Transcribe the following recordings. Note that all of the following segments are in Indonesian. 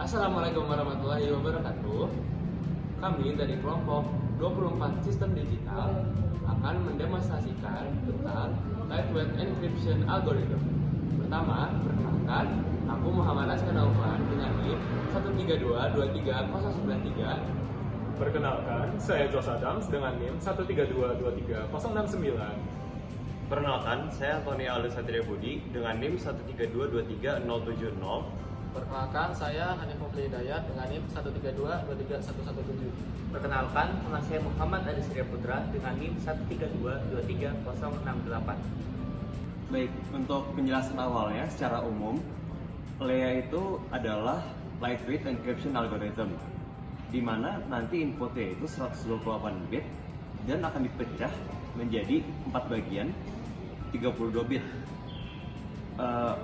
Assalamualaikum warahmatullahi wabarakatuh. Kami dari kelompok 24 Sistem Digital akan mendemonstrasikan tentang lightweight encryption algorithm. Pertama, perkenalkan, aku Muhammad Askan Aufan dengan NIM 132230093. Perkenalkan, saya Jos Adams dengan NIM 132230069. Perkenalkan, saya Antoni Aldo Satria Budi dengan NIM 132230070. Perkenalkan, saya Hanif Mufli Hidayat dengan NIM 132-23117. Perkenalkan, nama saya Muhammad Adi Surya Putra dengan NIM 132-23068. Baik, untuk penjelasan awalnya secara umum, LEA itu adalah lightweight encryption algorithm, di mana nanti inputnya itu 128 bit dan akan dipecah menjadi 4 bagian 32 bit.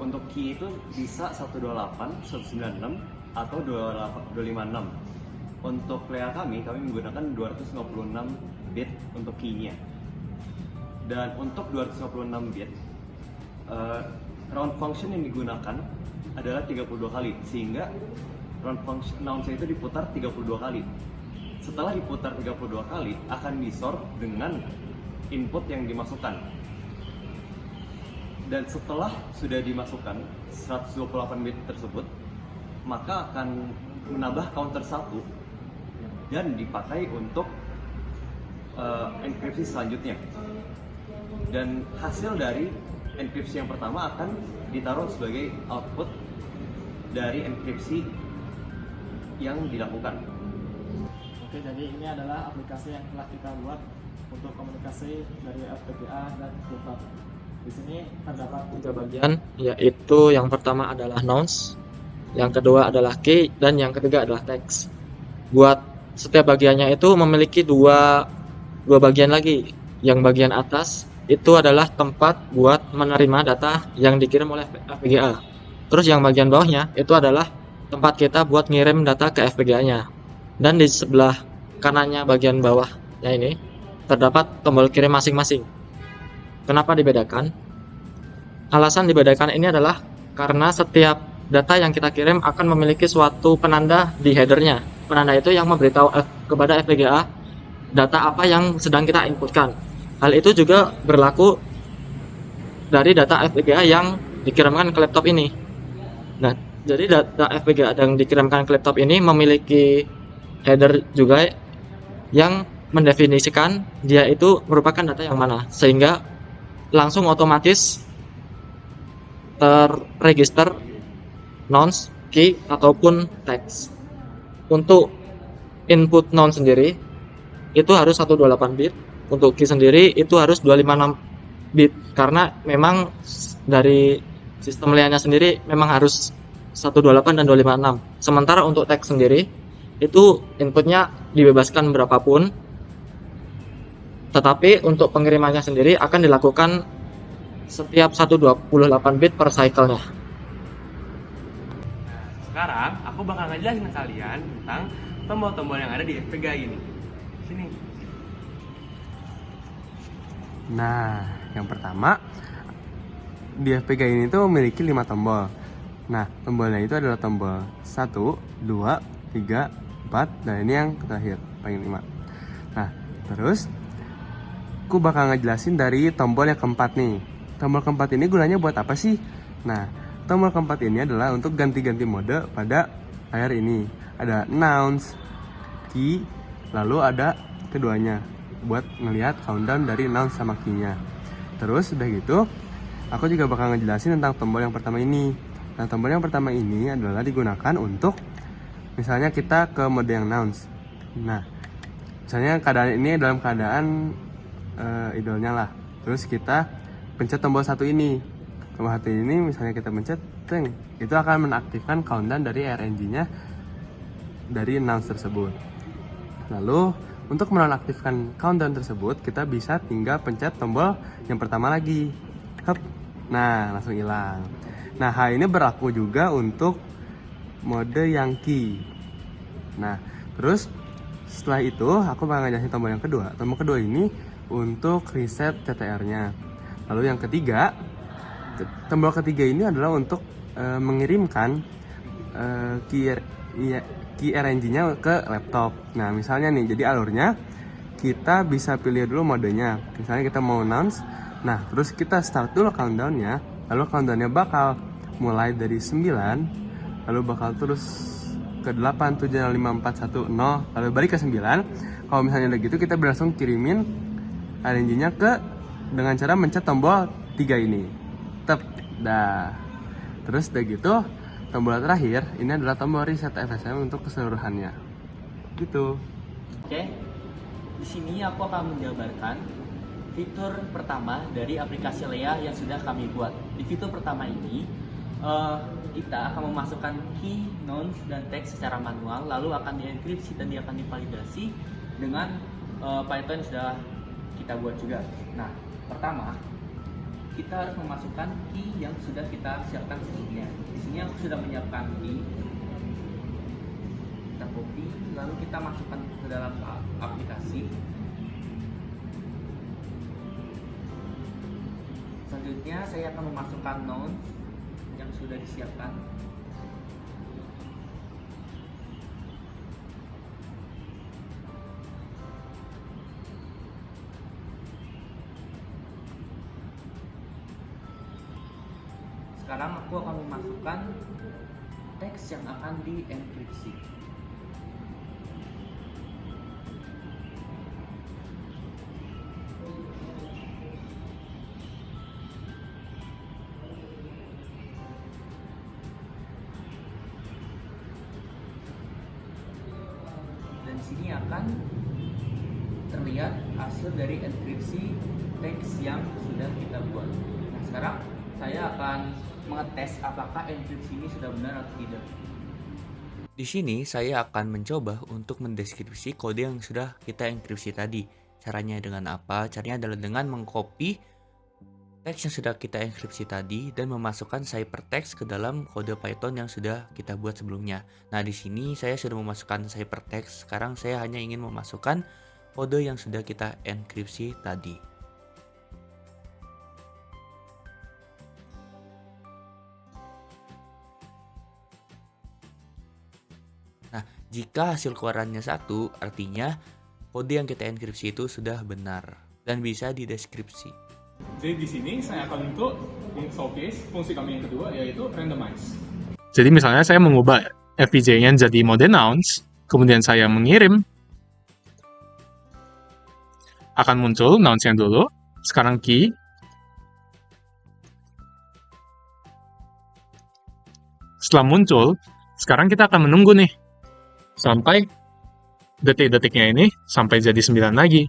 Untuk key itu bisa 128, 196 atau 256. Untuk LEA kami menggunakan 256 bit untuk key-nya. Dan untuk 256 bit, round function yang digunakan adalah 32 kali, sehingga round function nouns itu diputar 32 kali. Setelah diputar 32 kali, akan disort dengan input yang dimasukkan. Dan setelah sudah dimasukkan 128 bit tersebut, maka akan menambah counter 1 dan dipakai untuk enkripsi selanjutnya. Dan hasil dari enkripsi yang pertama akan ditaruh sebagai output dari enkripsi yang dilakukan. Oke, jadi ini adalah aplikasi yang telah kita buat untuk komunikasi dari FPGA dan Bluetooth. Di sini terdapat 3 bagian, yaitu yang pertama adalah nouns, yang kedua adalah key, dan yang ketiga adalah text. Buat setiap bagiannya itu memiliki dua bagian lagi. Yang bagian atas itu adalah tempat buat menerima data yang dikirim oleh FPGA. Terus yang bagian bawahnya itu adalah tempat kita buat ngirim data ke FPGA-nya. Dan di sebelah kanannya bagian bawahnya ini terdapat tombol kirim masing-masing. Kenapa dibedakan? Alasan dibedakan ini adalah karena setiap data yang kita kirim akan memiliki suatu penanda di headernya. Penanda itu yang memberitahu kepada FPGA data apa yang sedang kita inputkan. Hal itu juga berlaku dari data FPGA yang dikirimkan ke laptop ini. Nah, jadi data FPGA yang dikirimkan ke laptop ini memiliki header juga yang mendefinisikan dia itu merupakan data yang mana, sehingga langsung otomatis terregister nouns, key, ataupun text. Untuk input noun sendiri itu harus 128 bit, untuk key sendiri itu harus 256 bit, karena memang dari sistem LEA-nya sendiri memang harus 128 dan 256. Sementara untuk text sendiri itu inputnya dibebaskan berapapun, tetapi untuk pengirimannya sendiri akan dilakukan setiap 128 bit per cycle-nya. Sekarang, aku bakal ngejelasin ke kalian tentang tombol-tombol yang ada di FPGA ini. Sini. Nah, yang pertama, di FPGA ini tuh memiliki 5 tombol. Nah, tombolnya itu adalah tombol 1, 2, 3, 4, dan ini yang terakhir, paling 5. Nah, terus aku bakal ngejelasin dari tombol yang keempat nih. Tombol keempat ini gunanya buat apa sih? Nah, tombol keempat ini adalah untuk ganti-ganti mode pada layar ini. Ada nouns, key, lalu ada keduanya buat ngelihat countdown dari nouns sama key-nya. Terus udah gitu, aku juga bakal ngejelasin tentang tombol yang pertama ini. Nah, tombol yang pertama ini adalah digunakan untuk misalnya kita ke mode yang nouns. Nah, misalnya keadaan ini dalam keadaan idolnya lah. Terus kita pencet tombol 1 ini. Tombol 1 ini misalnya kita pencet, teng, itu akan menaktifkan countdown dari RNG-nya dari nouns tersebut. Lalu untuk menonaktifkan countdown tersebut, kita bisa tinggal pencet tombol yang pertama lagi. Hup. Nah, langsung hilang. Nah, hal ini berlaku juga untuk mode yang key. Nah, terus setelah itu aku bakal ngejelasin tombol yang kedua. Tombol kedua ini untuk reset TTR-nya. Lalu yang ketiga, tombol ketiga ini adalah untuk mengirimkan key iya, key RNG-nya ke laptop. Nah, misalnya nih, jadi alurnya kita bisa pilih dulu modenya. Misalnya kita mau announce, nah terus kita start dulu countdown-nya. Lalu countdown-nya bakal mulai dari 9, lalu bakal terus ke 8, 7, 5, 4, 1, 0, lalu balik ke 9. Kalau misalnya udah gitu, kita langsung kirimin RNG-nya dengan cara mencet tombol 3 ini. Tep, dah. Terus udah gitu, tombol terakhir ini adalah tombol reset FSM untuk keseluruhannya. Gitu. Oke, di sini aku akan menjabarkan fitur pertama dari aplikasi Lea yang sudah kami buat. Di fitur pertama ini, kita akan memasukkan key, nouns, dan teks secara manual, lalu akan dienkripsi dan dia akan divalidasi dengan Python yang sudah kita buat juga. Nah, pertama kita harus memasukkan key yang sudah kita siapkan sebelumnya. Di sini aku sudah menyiapkan key. Kita copy, lalu kita masukkan ke dalam aplikasi. Selanjutnya saya akan memasukkan nouns yang sudah disiapkan. Sekarang aku akan memasukkan teks yang akan dienkripsi. Dan di sini akan terlihat hasil dari enkripsi teks yang sudah kita buat. Nah, sekarang saya akan mengetes apakah enkripsi ini sudah benar atau tidak. Di sini saya akan mencoba untuk mendeskripsi kode yang sudah kita enkripsi tadi. Caranya dengan apa? Caranya adalah dengan mengcopy teks yang sudah kita enkripsi tadi dan memasukkan ciphertext ke dalam kode Python yang sudah kita buat sebelumnya. Nah, di sini saya sudah memasukkan ciphertext. Sekarang saya hanya ingin memasukkan kode yang sudah kita enkripsi tadi. Nah, jika hasil keluarannya 1, artinya kode yang kita enkripsi itu sudah benar dan bisa dideskripsi. Jadi di sini saya akan untuk showcase fungsi kami yang kedua, yaitu randomize. Jadi misalnya saya mengubah FPJ-nya jadi mode nouns, kemudian saya mengirim, akan muncul nouns-nya dulu, sekarang key, setelah muncul, sekarang kita akan menunggu nih, sampai detik-detiknya ini sampai jadi 9 lagi.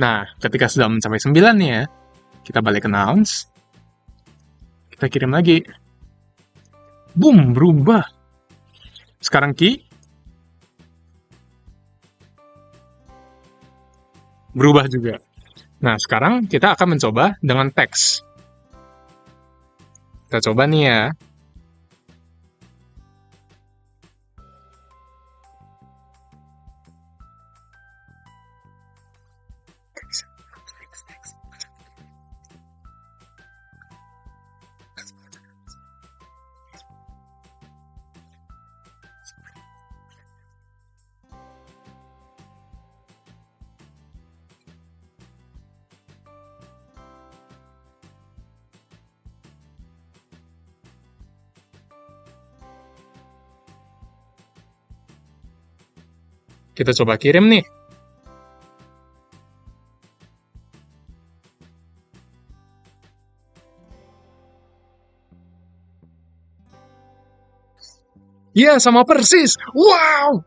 Nah, ketika sudah mencapai 9 nih ya, kita balik ke nouns, kita kirim lagi. Boom, berubah. Sekarang key, berubah juga. Nah, sekarang kita akan mencoba dengan teks. Kita coba nih ya. Kita coba kirim nih. Iya, sama persis. Wow!